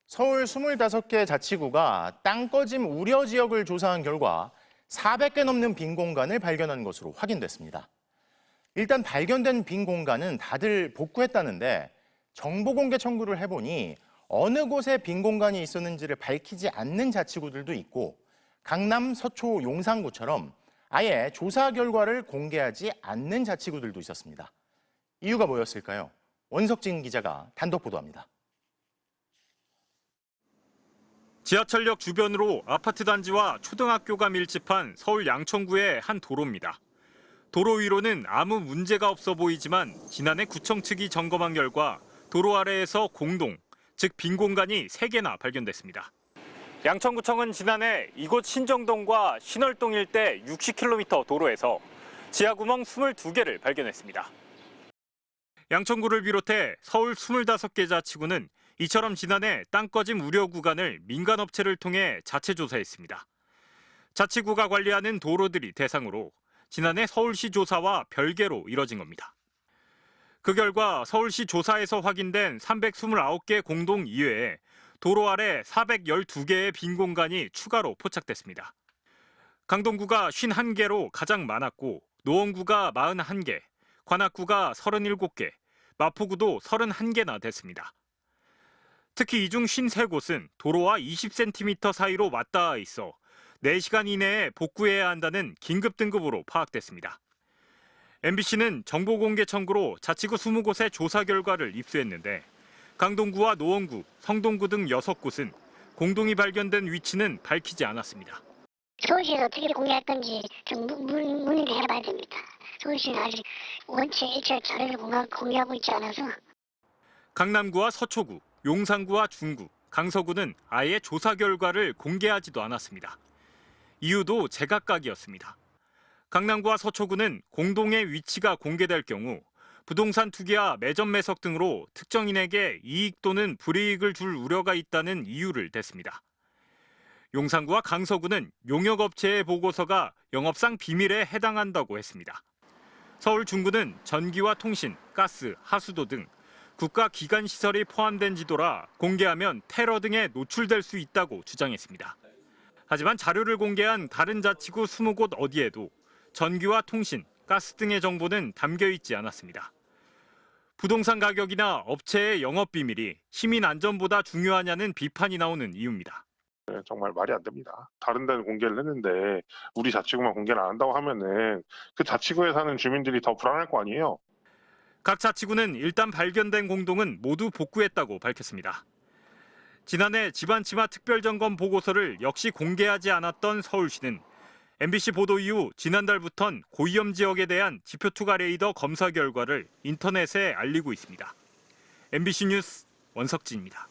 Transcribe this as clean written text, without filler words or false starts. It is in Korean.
서울 25개 자치구가 땅꺼짐 우려 지역을 조사한 결과 400개 넘는 빈 공간을 발견한 것으로 확인됐습니다. 일단 발견된 빈 공간은 다들 복구했다는데 정보 공개 청구를 해보니 어느 곳에 빈 공간이 있었는지를 밝히지 않는 자치구들도 있고 강남, 서초, 용산구처럼 아예 조사 결과를 공개하지 않는 자치구들도 있었습니다. 이유가 뭐였을까요? 원석진 기자가 단독 보도합니다. 지하철역 주변으로 아파트 단지와 초등학교가 밀집한 서울 양천구의 한 도로입니다. 도로 위로는 아무 문제가 없어 보이지만 지난해 구청 측이 점검한 결과 도로 아래에서 공동, 즉 빈 공간이 3개나 발견됐습니다. 양천구청은 지난해 이곳 신정동과 신월동 일대 60km 도로에서 지하구멍 22개를 발견했습니다. 양천구를 비롯해 서울 25개 자치구는 이처럼 지난해 땅꺼짐 우려 구간을 민간업체를 통해 자체 조사했습니다. 자치구가 관리하는 도로들이 대상으로 지난해 서울시 조사와 별개로 이뤄진 겁니다. 그 결과 서울시 조사에서 확인된 329개 공동 이외에 도로 아래 412개의 빈 공간이 추가로 포착됐습니다. 강동구가 51개로 가장 많았고 노원구가 41개, 관악구가 37개, 마포구도 31개나 됐습니다. 특히 이 중 53곳은 도로와 20cm 사이로 맞닿아 있어 4시간 이내에 복구해야 한다는 긴급 등급으로 파악됐습니다. MBC는 정보 공개 청구로 자치구 20곳의 조사 결과를 입수했는데 강동구와 노원구, 성동구 등 6곳은 공동이 발견된 위치는 밝히지 않았습니다. 서울시에서 어떻게 공개할 건지 좀 문의를 해봐야 됩니다. 서울시는 아직 원체 일절 자료를 공개하고 있지 않아서. 강남구와 서초구, 용산구와 중구, 강서구는 아예 조사 결과를 공개하지도 않았습니다. 이유도 제각각이었습니다. 강남구와 서초구는 공동의 위치가 공개될 경우 부동산 투기와 매점 매석 등으로 특정인에게 이익 또는 불이익을 줄 우려가 있다는 이유를 댔습니다. 용산구와 강서구는 용역업체의 보고서가 영업상 비밀에 해당한다고 했습니다. 서울 중구는 전기와 통신, 가스, 하수도 등 국가기관시설이 포함된 지도라 공개하면 테러 등에 노출될 수 있다고 주장했습니다. 하지만 자료를 공개한 다른 자치구 20곳 어디에도 전기와 통신, 가스 등의 정보는 담겨 있지 않았습니다. 부동산 가격이나 업체의 영업 비밀이 시민 안전보다 중요하냐는 비판이 나오는 이유입니다. 정말 말이 안 됩니다. 다른 데는 공개를 했는데 우리 자치구만 공개를 안 한다고 하면은 그 자치구에 사는 주민들이 더 불안할 거 아니에요. 각 자치구는 일단 발견된 공동은 모두 복구했다고 밝혔습니다. 지난해 집안치마 특별점검 보고서를 역시 공개하지 않았던 서울시는 MBC 보도 이후 지난달부턴 고위험 지역에 대한 지표 투과 레이더 검사 결과를 인터넷에 알리고 있습니다. MBC 뉴스 원석진입니다.